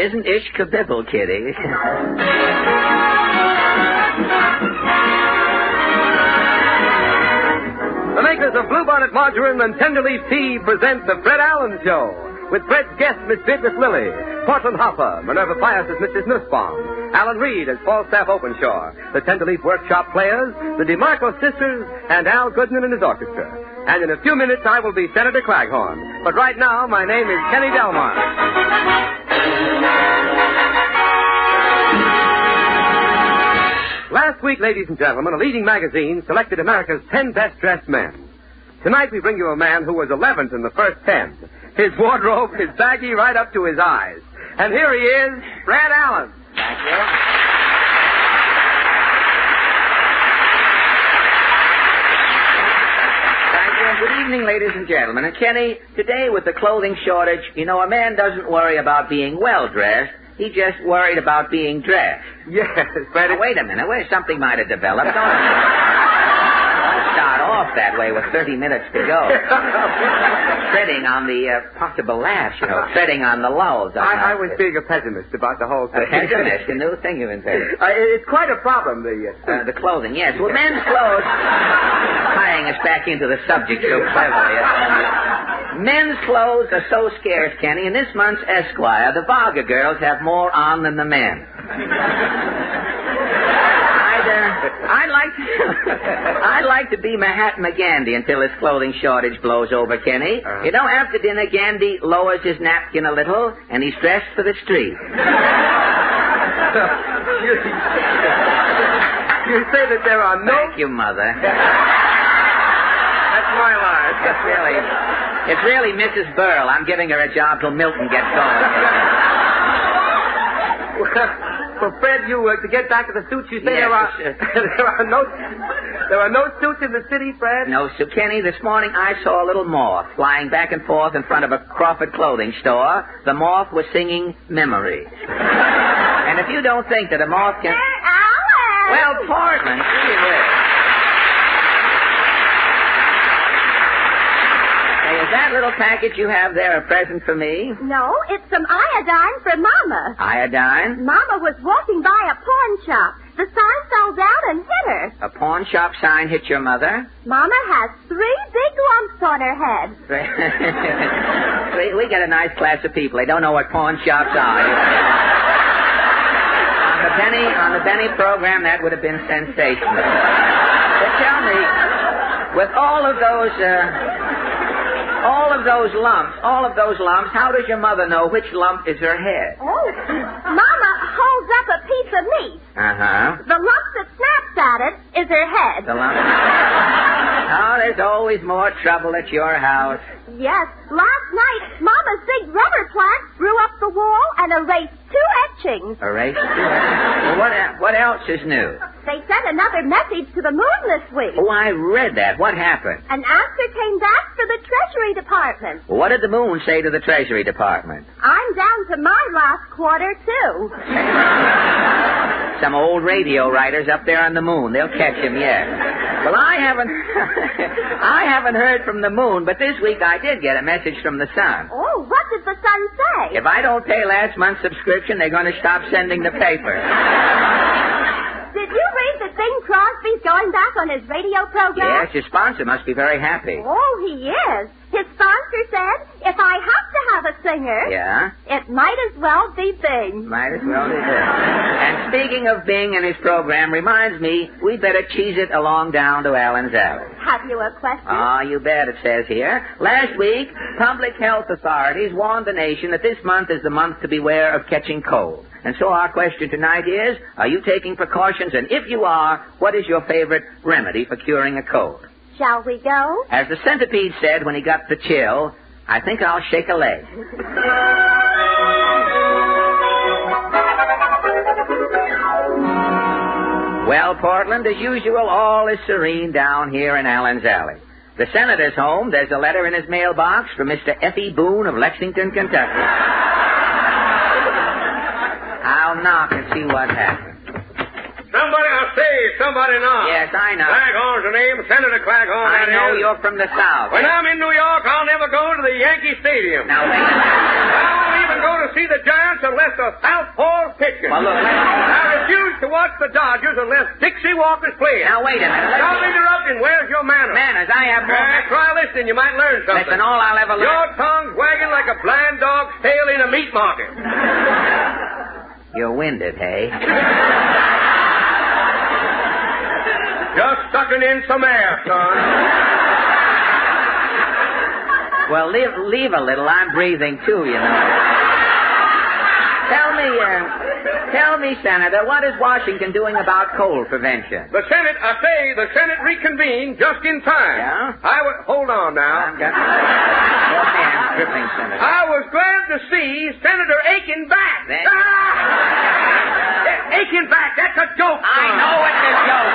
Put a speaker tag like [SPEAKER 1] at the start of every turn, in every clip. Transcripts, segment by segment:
[SPEAKER 1] isn't ish-kabibble, Kitty.
[SPEAKER 2] The makers of Bluebonnet Margarine and Tenderleaf Tea present The Fred Allen Show, with Fred's guest, Miss Beatrice Lillie, Portland Hopper, Minerva Pius as Mrs. Nussbaum, Alan Reed as Falstaff Openshaw, the Tenderleaf Workshop Players, the DeMarco Sisters, and Al Goodman and his orchestra. And in a few minutes, I will be Senator Claghorn. But right now, my name is Kenny Delmar. Last week, ladies and gentlemen, a leading magazine selected America's 10 best-dressed men. Tonight, we bring you a man who was 11th in the first 10. His wardrobe is baggy right up to his eyes. And here he is, Fred Allen.
[SPEAKER 1] Thank you. Thank you, and good evening, ladies and gentlemen. And Kenny, today with the clothing shortage, you know, a man doesn't worry about being well-dressed. He just worried about being dressed.
[SPEAKER 2] Yes, Fred.
[SPEAKER 1] Now, wait a minute. Something might have developed. Don't start off that way with 30 minutes to go. Treading on the possible laughs, you know. Treading on the lulls.
[SPEAKER 2] I was being a pessimist about the whole thing.
[SPEAKER 1] A pessimist? A new thing you invented.
[SPEAKER 2] It's quite a problem,
[SPEAKER 1] the clothing, yes. Well, men's clothes... tying us back into the subject so cleverly. Men's clothes are so scarce, Kenny. In this month's Esquire, the Varga girls have more on than the men. I'd like to be Mahatma Gandhi until this clothing shortage blows over, Kenny. You know, after dinner, Gandhi lowers his napkin a little, and he's dressed for the street.
[SPEAKER 2] You say that there are no...
[SPEAKER 1] Thank you, Mother.
[SPEAKER 2] That's my line.
[SPEAKER 1] It's really Mrs. Burl. I'm giving her a job till Milton gets going.
[SPEAKER 2] Well, Fred, to get back to the suits, you say there are no suits in the city, Fred?
[SPEAKER 1] No, so Kenny, this morning I saw a little moth flying back and forth in front of a Crawford clothing store. The moth was singing Memories. And if you don't think that a moth can... Well, Portland, gee whiz. Is that little package you have there a present for me?
[SPEAKER 3] No, it's some iodine for Mama.
[SPEAKER 1] Iodine?
[SPEAKER 3] Mama was walking by a pawn shop. The sign fell down and hit her.
[SPEAKER 1] A pawn shop sign hit your mother?
[SPEAKER 3] Mama has 3 big lumps on her head.
[SPEAKER 1] We get a nice class of people. They don't know what pawn shops are. On the Benny program, that would have been sensational. But tell me, with all of those lumps, how does your mother know which lump is her head?
[SPEAKER 3] Oh, Mama holds up a piece of meat.
[SPEAKER 1] Uh-huh.
[SPEAKER 3] The lump that snaps at it is her head.
[SPEAKER 1] The lump... Oh, there's always more trouble at your house.
[SPEAKER 3] Yes. Last night, Mama's big rubber plant grew up the wall and erased 2 etchings.
[SPEAKER 1] Erased 2 etchings? Well, what else is new?
[SPEAKER 3] They sent another message to the moon this week.
[SPEAKER 1] Oh, I read that. What happened?
[SPEAKER 3] An answer came back for the Treasury Department.
[SPEAKER 1] Well, what did the moon say to the Treasury Department?
[SPEAKER 3] I'm down to my last quarter, too.
[SPEAKER 1] Some old radio writers up there on the moon. They'll catch him yet. Well, I haven't heard from the moon, but this week I did get a message from the sun.
[SPEAKER 3] Oh, what did the sun say?
[SPEAKER 1] If I don't pay last month's subscription, they're going to stop sending the paper.
[SPEAKER 3] Did you read that Bing Crosby's going back on his radio program?
[SPEAKER 1] Yes, his sponsor must be very happy.
[SPEAKER 3] Oh, he is. His sponsor said, if I have to have a singer, it might as well be Bing.
[SPEAKER 1] Might as well be Bing. And speaking of Bing and his program, reminds me, we better cheese it along down to Allen's Alley.
[SPEAKER 3] Have you a question?
[SPEAKER 1] Oh, you bet, it says here. Last week, public health authorities warned the nation that this month is the month to beware of catching cold. And so our question tonight is, are you taking precautions? And if you are, what is your favorite remedy for curing a cold?
[SPEAKER 3] Shall we go?
[SPEAKER 1] As the centipede said when he got the chill, I think I'll shake a leg. Well, Portland, as usual, all is serene down here in Allen's Alley. The senator's home, there's a letter in his mailbox from Mr. F.E. Boone of Lexington, Kentucky. I'll knock and see what happens.
[SPEAKER 2] Somebody knock.
[SPEAKER 1] Yes, I know.
[SPEAKER 2] Claghorn's the name, Senator Claghorn.
[SPEAKER 1] I know you're from the South.
[SPEAKER 2] When I'm in New York, I'll never go to the Yankee Stadium.
[SPEAKER 1] Now, wait a minute.
[SPEAKER 2] I won't even go go to see the Giants unless the Southpaw's pitching.
[SPEAKER 1] Well, look,
[SPEAKER 2] I refuse to watch the Dodgers unless Dixie Walker's playing.
[SPEAKER 1] now, wait a minute.
[SPEAKER 2] Stop interrupting. Where's your manners?
[SPEAKER 1] Manners, I have more...
[SPEAKER 2] Try listening. You might learn something.
[SPEAKER 1] Listen, all I'll ever learn...
[SPEAKER 2] Your tongue's wagging like a blind dog's tail in a meat market.
[SPEAKER 1] You're winded, hey?
[SPEAKER 2] Just sucking in some air, son.
[SPEAKER 1] Well, leave a little. I'm breathing, too, you know. Tell me, Senator, what is Washington doing about cold prevention?
[SPEAKER 2] The Senate reconvened just in time.
[SPEAKER 1] Yeah?
[SPEAKER 2] Hold on now.
[SPEAKER 1] Your hand dripping, Senator.
[SPEAKER 2] I was glad to see Senator Aikenback. Aikenback, that's a joke.
[SPEAKER 1] I know it's a joke.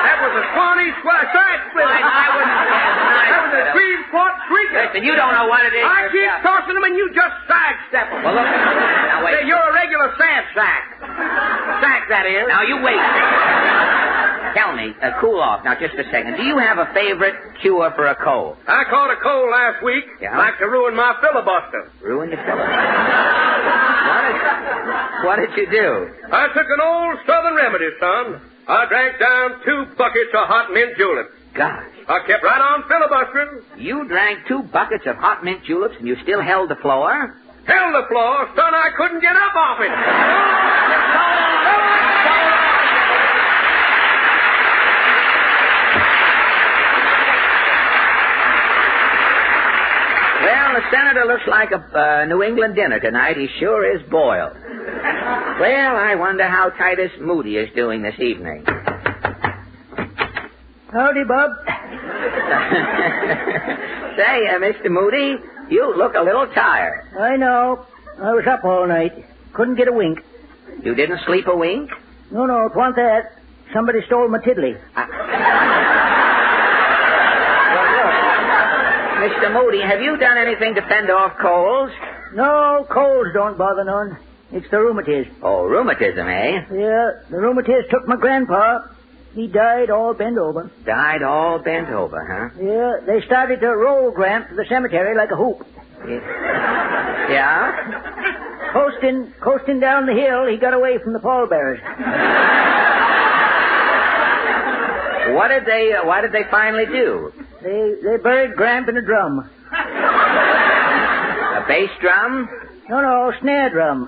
[SPEAKER 2] That was a Swanee side split.
[SPEAKER 1] I wouldn't say it's
[SPEAKER 2] That was a Shreveport shrieker.
[SPEAKER 1] Listen, you don't know what it is.
[SPEAKER 2] I keep tossing them and you just sidestep them.
[SPEAKER 1] Well, look. Now, wait.
[SPEAKER 2] Say, you're a regular sack. Sack, that is.
[SPEAKER 1] Now, you wait. Tell me, cool off. Now, just a second. Do you have a favorite cure for a cold?
[SPEAKER 2] I caught a cold last week.
[SPEAKER 1] Yeah?
[SPEAKER 2] Like to ruin my filibuster.
[SPEAKER 1] Ruin your filibuster? What did you do?
[SPEAKER 2] I took an old Southern remedy, son. I drank down 2 buckets of hot mint juleps.
[SPEAKER 1] Gosh.
[SPEAKER 2] I kept right on filibustering.
[SPEAKER 1] You drank 2 buckets of hot mint juleps and you still held the floor?
[SPEAKER 2] Held the floor, son, I couldn't get up off it.
[SPEAKER 1] Well, the senator looks like a New England dinner tonight. He sure is boiled. Well, I wonder how Titus Moody is doing this evening.
[SPEAKER 4] Howdy, Bob.
[SPEAKER 1] Say, Mr. Moody, you look a little tired.
[SPEAKER 4] I know. I was up all night. Couldn't get a wink.
[SPEAKER 1] You didn't sleep a wink?
[SPEAKER 4] No, it wasn't that. Somebody stole my tiddly.
[SPEAKER 1] Mr. Moody, have you done anything to fend off colds?
[SPEAKER 4] No, colds don't bother none. It's the rheumatism.
[SPEAKER 1] Oh, rheumatism, eh?
[SPEAKER 4] Yeah, the rheumatism took my grandpa. He died all bent over.
[SPEAKER 1] Died all bent over, huh?
[SPEAKER 4] Yeah, they started to roll Gramp to the cemetery like a hoop.
[SPEAKER 1] Yeah?
[SPEAKER 4] Coasting down the hill, he got away from the pallbearers.
[SPEAKER 1] What did they finally do?
[SPEAKER 4] They buried Gramp in a drum.
[SPEAKER 1] A bass drum?
[SPEAKER 4] No, snare drum.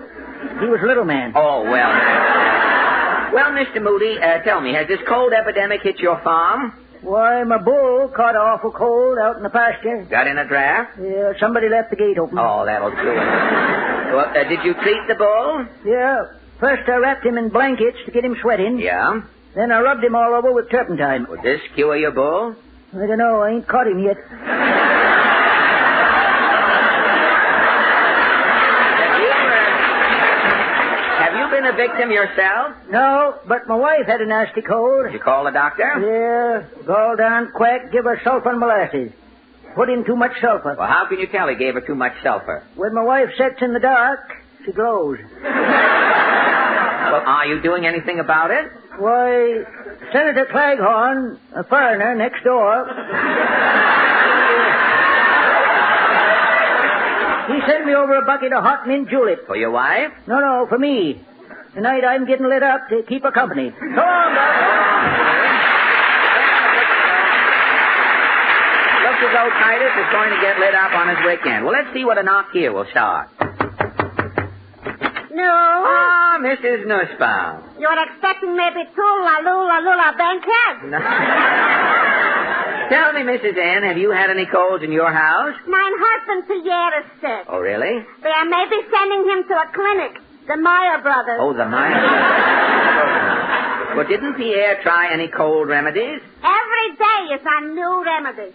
[SPEAKER 4] He was a little man.
[SPEAKER 1] Oh, well. Well, Mr. Moody, tell me, has this cold epidemic hit your farm?
[SPEAKER 4] Why, my bull caught awful cold out in the pasture.
[SPEAKER 1] Got in a draft?
[SPEAKER 4] Yeah, somebody left the gate open.
[SPEAKER 1] Oh, that'll do it. Well, did you treat the bull?
[SPEAKER 4] Yeah. First I wrapped him in blankets to get him sweating.
[SPEAKER 1] Yeah?
[SPEAKER 4] Then I rubbed him all over with turpentine.
[SPEAKER 1] Would this cure your bull?
[SPEAKER 4] I don't know. I ain't caught him yet.
[SPEAKER 1] Have you been a victim yourself?
[SPEAKER 4] No, but my wife had a nasty cold.
[SPEAKER 1] Did you call the doctor?
[SPEAKER 4] Yeah. Gall down quack, give her sulfur and molasses. Put in too much sulfur.
[SPEAKER 1] Well, how can you tell he gave her too much sulfur?
[SPEAKER 4] When my wife sits in the dark, she glows.
[SPEAKER 1] Well, are you doing anything about it?
[SPEAKER 4] Why, Senator Claghorn, a foreigner next door, he sent me over a bucket of hot mint julep.
[SPEAKER 1] For your wife?
[SPEAKER 4] No, for me. Tonight I'm getting lit up to keep her company. So long, Doc.
[SPEAKER 1] Looks as though Titus is going to get lit up on his weekend. Well, let's see what a knock here will start.
[SPEAKER 3] No.
[SPEAKER 1] Ah, Mrs. Nussbaum.
[SPEAKER 3] You're expecting maybe two la-lula banquet?
[SPEAKER 1] No. Tell me, Mrs. N, have you had any colds in your house?
[SPEAKER 3] My husband Pierre is sick.
[SPEAKER 1] Oh, really?
[SPEAKER 3] They are maybe sending him to a clinic. The Meyer brothers.
[SPEAKER 1] Oh, the Meyer brothers. Well, didn't Pierre try any cold remedies?
[SPEAKER 3] Every day is a new remedy.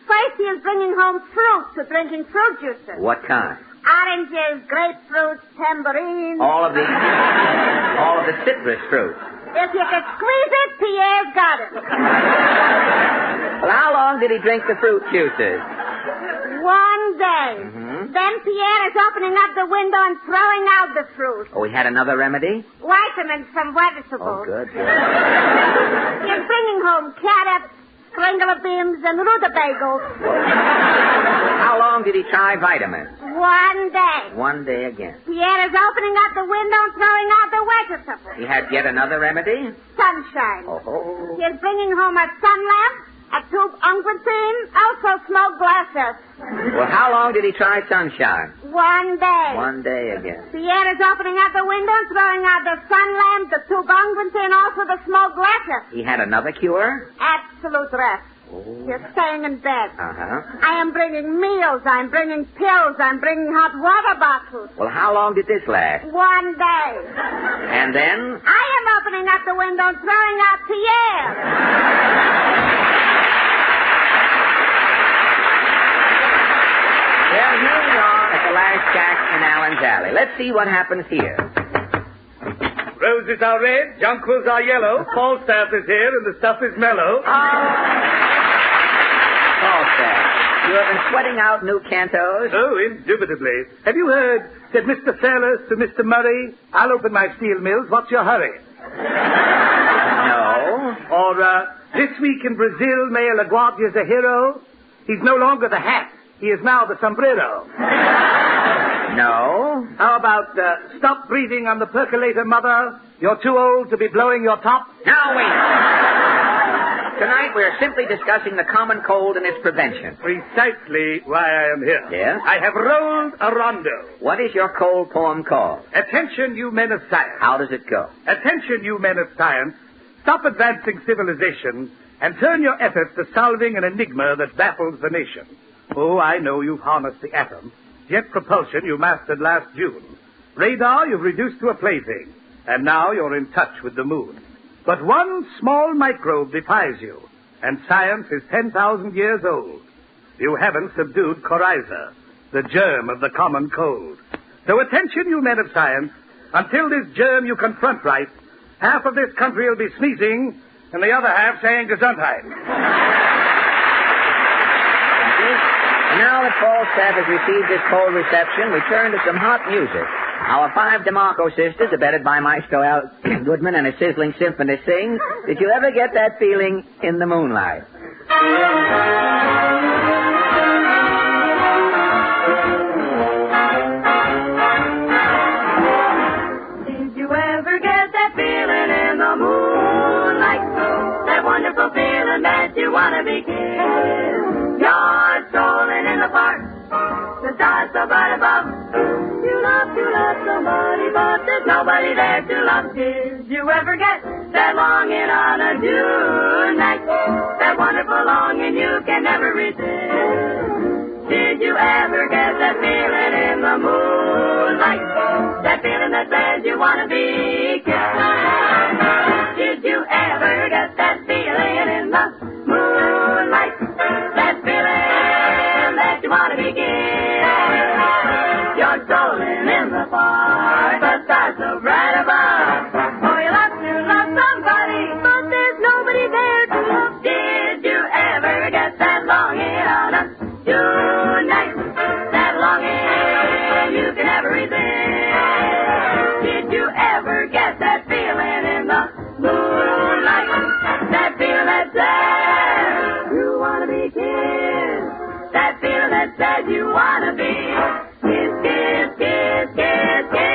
[SPEAKER 3] First he is bringing home fruit to drinking fruit juices.
[SPEAKER 1] What kind?
[SPEAKER 3] Oranges, grapefruits, tambourines.
[SPEAKER 1] All of the citrus fruit.
[SPEAKER 3] If you could squeeze it, Pierre's got it.
[SPEAKER 1] Well, how long did he drink the fruit juices?
[SPEAKER 3] 1 day.
[SPEAKER 1] Mm-hmm.
[SPEAKER 3] Then Pierre is opening up the window and throwing out the fruit.
[SPEAKER 1] Oh, he had another remedy?
[SPEAKER 3] Vitamins from vegetables.
[SPEAKER 1] Oh, good.
[SPEAKER 3] He's bringing home carrots, stringalabeams, and rutabagas.
[SPEAKER 1] How long did he try vitamins?
[SPEAKER 3] 1 day.
[SPEAKER 1] 1 day again.
[SPEAKER 3] Pierre is opening up the window and throwing out the vegetables.
[SPEAKER 1] He had yet another remedy?
[SPEAKER 3] Sunshine.
[SPEAKER 1] Oh.
[SPEAKER 3] He is bringing home a sun lamp, a tube unguentine, also smoked glasses.
[SPEAKER 1] Well, how long did he try sunshine?
[SPEAKER 3] 1 day.
[SPEAKER 1] 1 day again.
[SPEAKER 3] Pierre is opening up the window and throwing out the sun lamp, the tube unguentine, also the smoked glasses.
[SPEAKER 1] He had another cure?
[SPEAKER 3] Absolute rest.
[SPEAKER 1] Oh.
[SPEAKER 3] He's staying in bed.
[SPEAKER 1] Uh-huh.
[SPEAKER 3] I am bringing meals. I'm bringing pills. I'm bringing hot water bottles.
[SPEAKER 1] Well, how long did this last?
[SPEAKER 3] 1 day.
[SPEAKER 1] And then?
[SPEAKER 3] I am opening up the window and throwing out Pierre.
[SPEAKER 1] Well, here we are at the last shack in Allen's Alley. Let's see what happens here.
[SPEAKER 5] Roses are red, jonquils are yellow, Falstaff is here, and the stuff is mellow.
[SPEAKER 1] Falstaff, you have been sweating out new cantos?
[SPEAKER 5] Oh, indubitably. Have you heard, said Mr. Fairless to Mr. Murray, I'll open my steel mills, what's your hurry?
[SPEAKER 1] No.
[SPEAKER 5] Or, this week in Brazil, Mayor LaGuardia's a hero. He's no longer the hat. He is now the sombrero.
[SPEAKER 1] No.
[SPEAKER 5] How about, stop breathing on the percolator, Mother? You're too old to be blowing your top.
[SPEAKER 1] Now, wait. Tonight we're simply discussing the common cold and its prevention.
[SPEAKER 5] Precisely why I am here.
[SPEAKER 1] Yes?
[SPEAKER 5] I have rolled a rondo.
[SPEAKER 1] What is your cold poem called?
[SPEAKER 5] Attention, you men of science.
[SPEAKER 1] How does it go?
[SPEAKER 5] Attention, you men of science. Stop advancing civilization and turn your efforts to solving an enigma that baffles the nation. Oh, I know you've harnessed the atom. Jet propulsion you mastered last June. Radar you've reduced to a plaything. And now you're in touch with the moon. But one small microbe defies you. And science is 10,000 years old. You haven't subdued coryza, the germ of the common cold. So attention, you men of science. Until this germ you confront right, half of this country will be sneezing, and the other half saying Gesundheit.
[SPEAKER 1] Now that Falstaff has received his cold reception, we turn to some hot music. Our 5 DeMarco sisters, abetted by Maestro Al Goodman and a sizzling symphony, sing, Did You Ever Get That Feeling in the Moonlight?
[SPEAKER 6] Did you ever get that feeling in the moonlight? That wonderful feeling that you want to be kissed. You're strolling in the park, the stars so bright above. You love somebody, but there's nobody there to love. Did you ever get that longing on a June night? That wonderful longing you can never resist. Did you ever get that feeling in the moonlight? That feeling that says you want to be kissed. Did you ever get that feeling in the moonlight? That feeling that you want to be kissed. You're strolling in the park, the stars so bright above. Oh, you love to love somebody, but there's nobody there to love. Did you ever get that longing on a June night? That longing you can never resist. Did you ever get that feeling in the moonlight? That feeling that says you want to be kissed. That feeling that says you want to be kiss, kiss, kiss, kiss, kiss.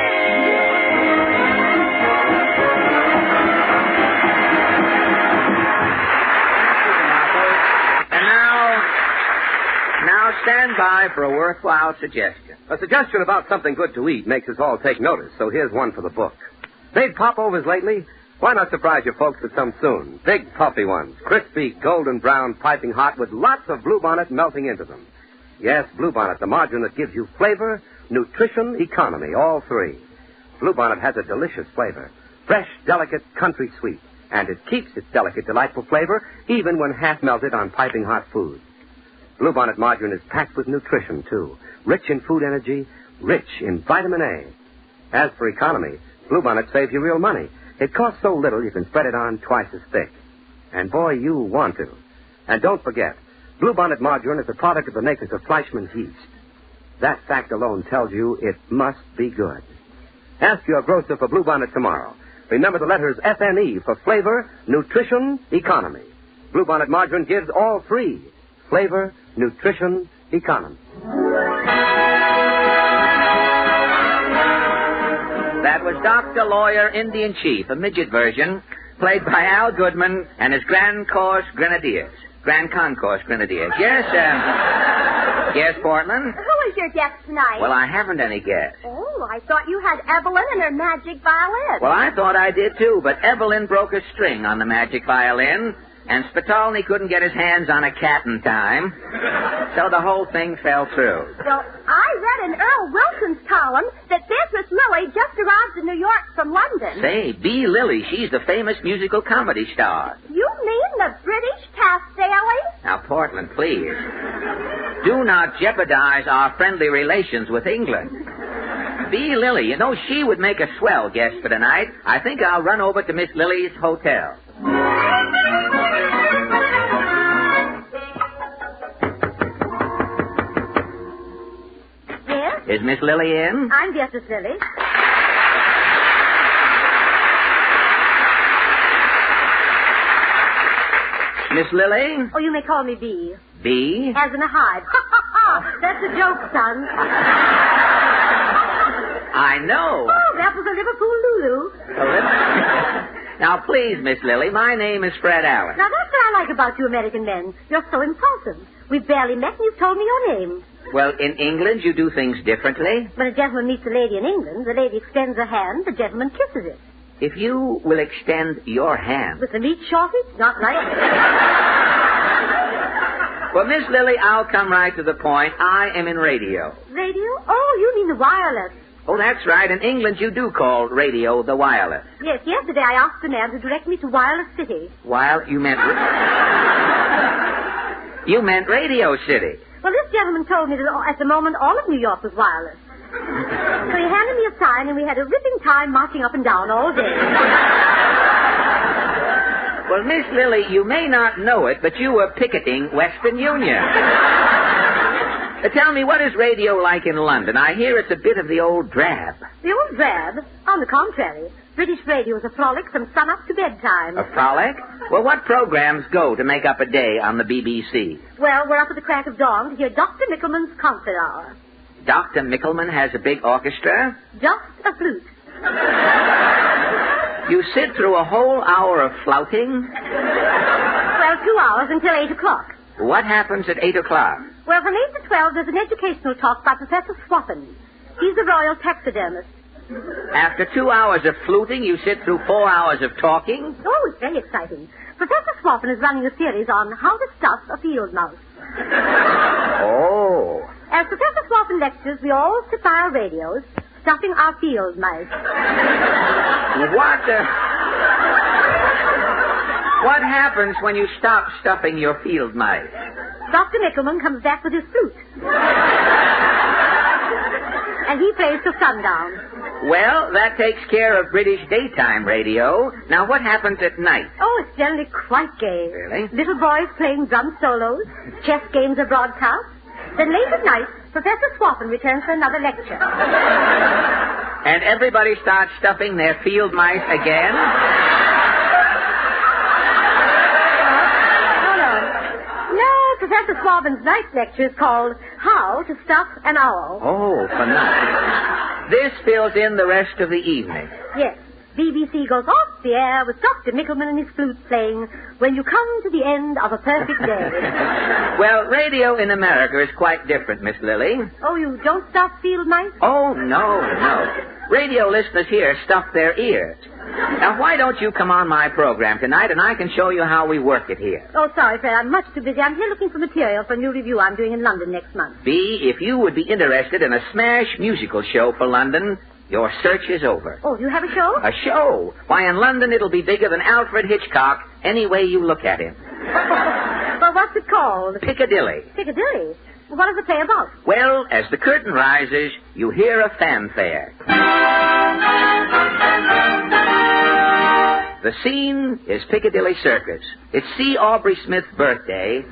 [SPEAKER 1] And now stand by for a worthwhile suggestion.
[SPEAKER 2] A suggestion about something good to eat makes us all take notice, so here's one for the book. Made popovers lately? Why not surprise your folks with some soon? Big puffy ones, crispy, golden brown, piping hot, with lots of Bluebonnet melting into them. Yes, Bluebonnet, the margarine that gives you flavor, nutrition, economy, all three. Bluebonnet has a delicious flavor. Fresh, delicate, country sweet. And it keeps its delicate, delightful flavor even when half melted on piping hot food. Bluebonnet margarine is packed with nutrition, too. Rich in food energy, rich in vitamin A. As for economy, Bluebonnet saves you real money. It costs so little you can spread it on twice as thick. And boy, you want to. And don't forget, Bluebonnet margarine is a product of the makers of Fleischmann's yeast. That fact alone tells you it must be good. Ask your grocer for Bluebonnet tomorrow. Remember the letters FNE for flavor, nutrition, economy. Bluebonnet margarine gives all three: flavor, nutrition, economy.
[SPEAKER 1] That was Dr. Lawyer Indian Chief, a midget version, played by Al Goodman and his Grand Concourse Grenadiers. Yes, yes, Portland?
[SPEAKER 3] Who is your guest tonight?
[SPEAKER 1] Well, I haven't any guests.
[SPEAKER 3] Oh, I thought you had Evelyn and her magic violin.
[SPEAKER 1] Well, I thought I did, too, but Evelyn broke a string on the magic violin, and Spitalny couldn't get his hands on a cat in time, so the whole thing fell through.
[SPEAKER 3] Well, I read in Earl Wilson's column that Beatrice Lillie just arrived in New York from London.
[SPEAKER 1] Say, Bea Lillie, she's the famous musical comedy star.
[SPEAKER 3] You mean the British Castelli?
[SPEAKER 1] Now, Portland, please. Do not jeopardize our friendly relations with England. Bea Lillie, you know, she would make a swell guest for tonight. I think I'll run over to Miss Lillie's hotel.
[SPEAKER 3] Yes?
[SPEAKER 1] Is Miss Lillie in?
[SPEAKER 3] I'm Beatrice Lillie.
[SPEAKER 1] Miss Lillie?
[SPEAKER 3] Oh, you may call me Bee.
[SPEAKER 1] Bee?
[SPEAKER 3] As in a hive. That's a joke, son.
[SPEAKER 1] I know.
[SPEAKER 3] Oh, that was a Liverpool Lulu.
[SPEAKER 1] Now, please, Miss Lillie, my name is Fred Allen.
[SPEAKER 3] Now, that's what I like about you American men. You're so impulsive. We've barely met and you've told me your name.
[SPEAKER 1] Well, in England, you do things differently.
[SPEAKER 3] When a gentleman meets a lady in England, the lady extends her hand, the gentleman kisses it.
[SPEAKER 1] If you will extend your hand.
[SPEAKER 3] With the meat shortage? Not likely.
[SPEAKER 1] Well, Miss Lillie, I'll come right to the point. I am in radio.
[SPEAKER 3] Radio? Oh, you mean the wireless.
[SPEAKER 1] Oh, that's right. In England, you do call radio the wireless.
[SPEAKER 3] Yes, yesterday I asked the man to direct me to Wireless City.
[SPEAKER 1] You meant... You meant Radio City.
[SPEAKER 3] Well, this gentleman told me that at the moment all of New York was wireless. So he handed me a sign and we had a ripping time marching up and down all day.
[SPEAKER 1] Well, Miss Lillie, you may not know it, but you were picketing Western Union. Tell me, what is radio like in London? I hear it's a bit of the old drab.
[SPEAKER 3] The old drab? On the contrary. British radio is a frolic from sun-up to bedtime.
[SPEAKER 1] A frolic? Well, what programs go to make up a day on the BBC?
[SPEAKER 3] Well, we're up at the crack of dawn to hear Dr. Mickelman's concert hour.
[SPEAKER 1] Dr. Mickelman has a big orchestra?
[SPEAKER 3] Just a flute.
[SPEAKER 1] You sit through a whole hour of flouting?
[SPEAKER 3] Well, 2 hours until 8 o'clock.
[SPEAKER 1] What happens at 8 o'clock?
[SPEAKER 3] Well, from 8 to 12, there's an educational talk by Professor Swaffin. He's a royal taxidermist.
[SPEAKER 1] After 2 hours of fluting, you sit through 4 hours of talking?
[SPEAKER 3] Oh, it's very exciting. Professor Swaffin is running a series on how to stuff a field mouse.
[SPEAKER 1] Oh.
[SPEAKER 3] As Professor Swaffin lectures, we all sit by our radios, stuffing our field mice.
[SPEAKER 1] What happens when you stop stuffing your field mice?
[SPEAKER 3] Dr. Mickelman comes back with his flute. And he plays till sundown.
[SPEAKER 1] Well, that takes care of British daytime radio. Now, what happens at night?
[SPEAKER 3] Oh, it's generally quite gay.
[SPEAKER 1] Really?
[SPEAKER 3] Little boys playing drum solos, chess games are broadcast. Then late at night, Professor Swaffin returns for another lecture.
[SPEAKER 1] And everybody starts stuffing their field mice again?
[SPEAKER 3] Professor Swabin's night lecture is called How to Stuff an Owl.
[SPEAKER 1] Oh, phenomenal. This fills in the rest of the evening.
[SPEAKER 3] Yes. BBC goes off the air with Dr. Mickelman and his flute playing When You Come to the End of a Perfect Day.
[SPEAKER 1] Well, radio in America is quite different, Miss Lillie.
[SPEAKER 3] Oh, you don't stuff field mice?
[SPEAKER 1] Oh, no. Radio listeners here stuff their ears. Now, why don't you come on my program tonight, and I can show you how we work it here.
[SPEAKER 3] Oh, sorry, Fred. I'm much too busy. I'm here looking for material for a new review I'm doing in London next month.
[SPEAKER 1] Bea, if you would be interested in a smash musical show for London, your search is over.
[SPEAKER 3] Oh, you have a show?
[SPEAKER 1] A show? Why, in London it'll be bigger than Alfred Hitchcock any way you look at him.
[SPEAKER 3] Well, what's it called?
[SPEAKER 1] Piccadilly.
[SPEAKER 3] Piccadilly? Well, what does it play about?
[SPEAKER 1] Well, as the curtain rises, you hear a fanfare. The scene is Piccadilly Circus. It's C. Aubrey Smith's birthday,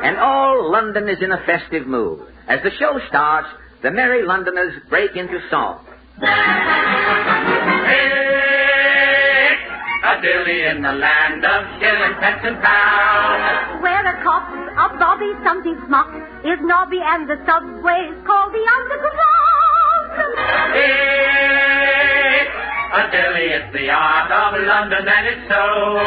[SPEAKER 1] and all London is in a festive mood. As the show starts, the merry Londoners break into song.
[SPEAKER 6] Hey, a a dilly in the land of shilling, pence, and pounds.
[SPEAKER 3] Where a cop, a bobby, something smock, is nobby and the subway's called the underground.
[SPEAKER 6] A dilly is the art of London, and it's so.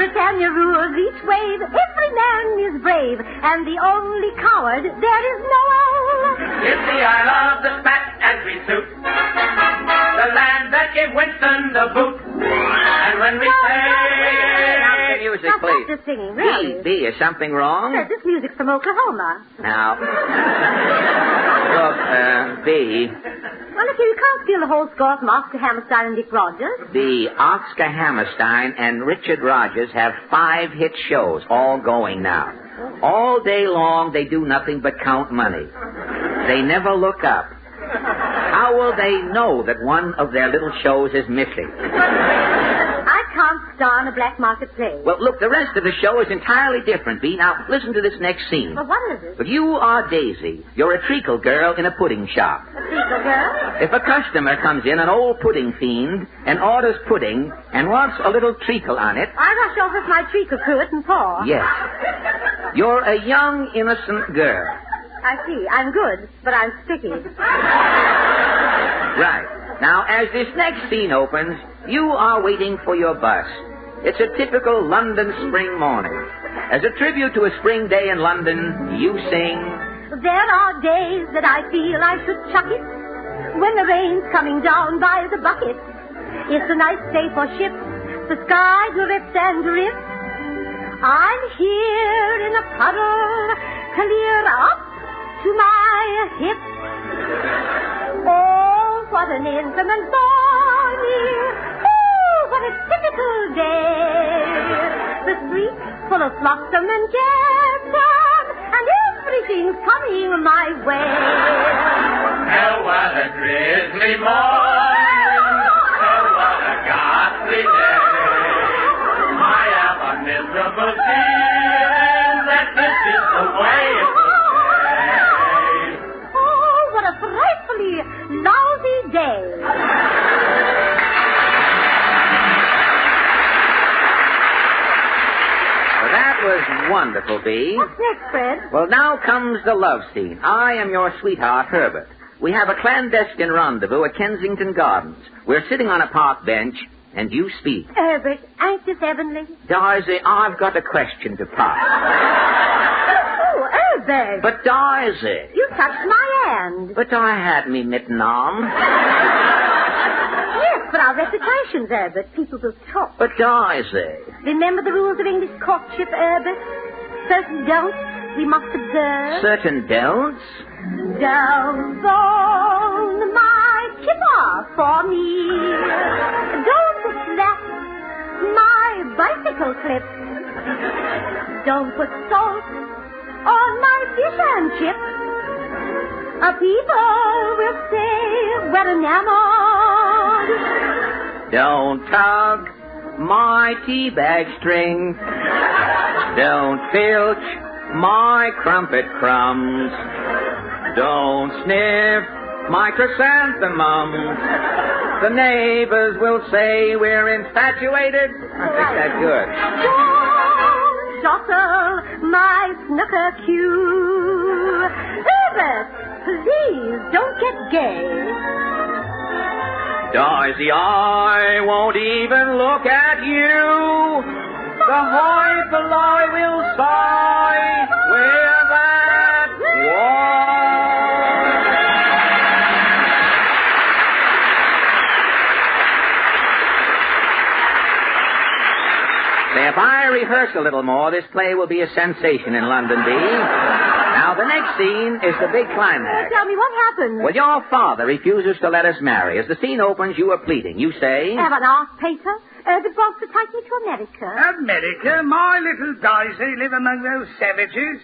[SPEAKER 3] Britannia rules each wave, every man is brave, and the only coward there is Noel.
[SPEAKER 6] It's the Isle of the fat and free suit, the land that gave Winston the boot. And when we say...
[SPEAKER 1] Music,
[SPEAKER 3] Now,
[SPEAKER 1] please.
[SPEAKER 3] stop the singing, really.
[SPEAKER 1] B, is something wrong?
[SPEAKER 3] Sir, this music's from Oklahoma.
[SPEAKER 1] Now, look, B,
[SPEAKER 3] Well, look here, you can't steal the whole score from Oscar Hammerstein and Dick Rogers.
[SPEAKER 1] the Oscar Hammerstein and Richard Rogers have 5 hit shows all going now. All day long, they do nothing but count money. They never look up. How will they know that one of their little shows is missing?
[SPEAKER 3] I can't star in a black market play.
[SPEAKER 1] Well, look, the rest of the show is entirely different, B. Now, listen to this next scene.
[SPEAKER 3] But what is it?
[SPEAKER 1] But you are Daisy. You're a treacle girl in a pudding shop.
[SPEAKER 3] A treacle girl?
[SPEAKER 1] If a customer comes in, an old pudding fiend, and orders pudding and wants a little treacle on it...
[SPEAKER 3] I rush off with my treacle cruet and paw.
[SPEAKER 1] Yes. You're a young, innocent girl.
[SPEAKER 3] I see. I'm good, but I'm sticky.
[SPEAKER 1] Right. Now, as this next scene opens, you are waiting for your bus. It's a typical London spring morning. As a tribute to a spring day in London, you sing...
[SPEAKER 3] There are days that I feel I should chuck it when the rain's coming down by the bucket. It's a nice day for ships. The sky drips and drips. I'm here in a puddle, clear up to my hips. Oh, what an inclement morning. Oh, what a typical day. The streets full of blossom and jetsam, and everything's coming my way.
[SPEAKER 6] Oh, what a drizzly morning. Oh, what a ghastly day. I have a miserable feeling that this is the way it will stay.
[SPEAKER 3] Oh, what a frightfully lousy day.
[SPEAKER 1] Well, that was wonderful, B.
[SPEAKER 3] What's next, Fred?
[SPEAKER 1] Well, now comes the love scene. I am your sweetheart, Herbert. We have a clandestine rendezvous at Kensington Gardens. We're sitting on a park bench, and you speak.
[SPEAKER 3] Herbert, anxious heavenly.
[SPEAKER 1] Daisy, I've got a question to pop.
[SPEAKER 3] Oh, Herbert.
[SPEAKER 1] But Daisy...
[SPEAKER 3] You touched my hand.
[SPEAKER 1] But I had me mitten on.
[SPEAKER 3] Yes, but our reputations, Herbert. People will talk.
[SPEAKER 1] But Daisy...
[SPEAKER 3] Remember the rules of English courtship, Herbert? Certain don'ts we must observe.
[SPEAKER 1] Certain don'ts?
[SPEAKER 3] Don't bone my chipper for me. Don't slap my bicycle clip. Don't put salt on my fish and chips. People will say we're enamored.
[SPEAKER 1] Don't tug my tea bag string. Don't filch my crumpet crumbs. Don't sniff my chrysanthemums. The neighbors will say we're infatuated. I think that's good.
[SPEAKER 3] Don't jostle my snooker cue. Herbert, please don't get gay.
[SPEAKER 1] Daisy, I won't even look at you. The hoi polloi will sigh with that one. Say, if I rehearse a little more, this play will be a sensation in London, B. Now, the next scene is the big climax.
[SPEAKER 3] Tell me, what happened?
[SPEAKER 1] Well, your father refuses to let us marry. As the scene opens, you are pleading. You say...
[SPEAKER 3] Have an art paper? Herbert wants to take me to America.
[SPEAKER 5] America? My little Daisy live among those savages.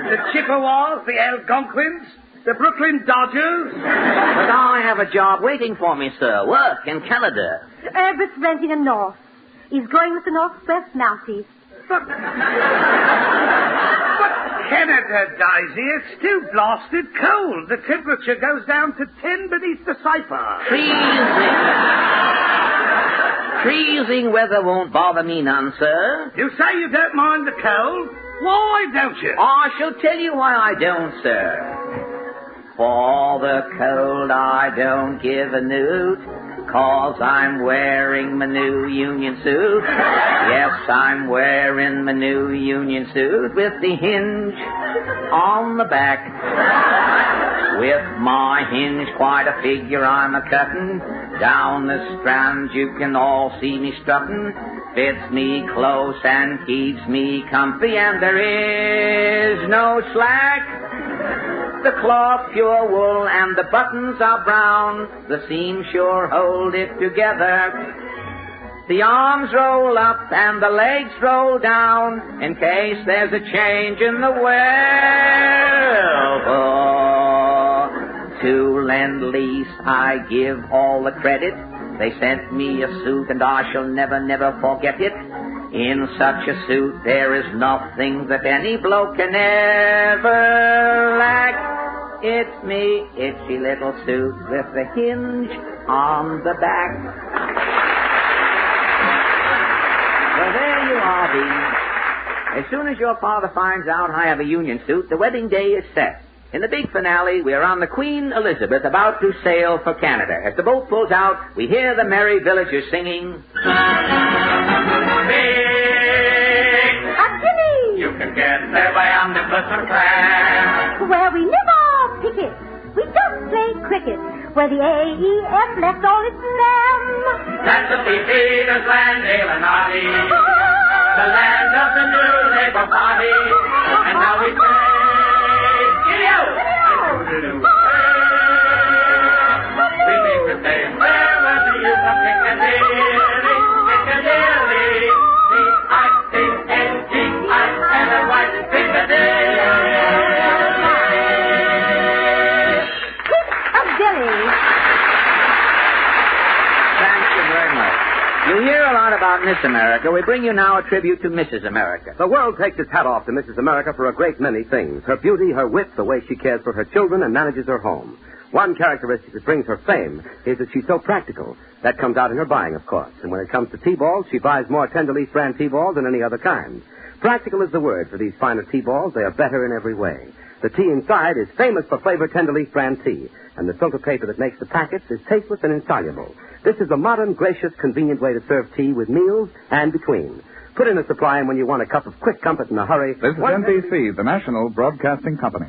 [SPEAKER 5] The Chippewas, the Algonquins, the Brooklyn Dodgers.
[SPEAKER 1] But I have a job waiting for me, sir. Work in Canada.
[SPEAKER 3] Herbert's renting a North. He's going with the Northwest Mounties.
[SPEAKER 5] But Canada, Daisy, it's too blasted cold. The temperature goes down to 10 beneath the cipher.
[SPEAKER 1] Freezing weather won't bother me none, sir.
[SPEAKER 5] You say you don't mind the cold? Why don't you?
[SPEAKER 1] I shall tell you why I don't, sir. For the cold I don't give a newt, 'cause I'm wearing my new union suit. Yes, I'm wearing my new union suit with the hinge on the back. With my hinge quite a figure I'm a-cuttin'. Down the Strand you can all see me struttin'. Fits me close and keeps me comfy, and there is no slack. The cloth pure wool and the buttons are brown. The seams sure hold it together. The arms roll up and the legs roll down in case there's a change in the weather. To Lend-Lease I give all the credit. They sent me a suit and I shall never, never forget it. In such a suit there is nothing that any bloke can ever lack. It's me, itchy little suit with the hinge on the back. Well, there you are, Bea. As soon as your father finds out I have a union suit, the wedding day is set. In the big finale, we are on the Queen Elizabeth about to sail for Canada. As the boat pulls out, we hear the merry villagers singing.
[SPEAKER 6] You can get there by omnibus or tram.
[SPEAKER 3] Where we live off ticket. We just play cricket. Where the AEF left all its lamb.
[SPEAKER 6] That's the Peters land, ale and Noddy. The land of the new Labour Party. And now we say, Giddy-o! We make the same. Where was the youth of Piccadilly? Piccadilly. P-I-C-A-D-I and a white Piccadilly.
[SPEAKER 1] Thank you very much. You hear a lot about Miss America. We bring you now a tribute to Mrs. America.
[SPEAKER 2] The world takes its hat off to Mrs. America for a great many things. Her beauty, her wit, the way she cares for her children and manages her home. One characteristic that brings her fame is that she's so practical. That comes out in her buying, of course. And when it comes to T-balls, she buys more Tenderleaf brand T-balls than any other kind. Practical is the word for these finer T-balls. They are better in every way. The tea inside is famous for flavor Tenderleaf brand tea. And the filter paper that makes the packets is tasteless and insoluble. This is a modern, gracious, convenient way to serve tea with meals and between. Put in a supply, and when you want a cup of quick comfort in a hurry...
[SPEAKER 7] This is NBC, the National Broadcasting Company.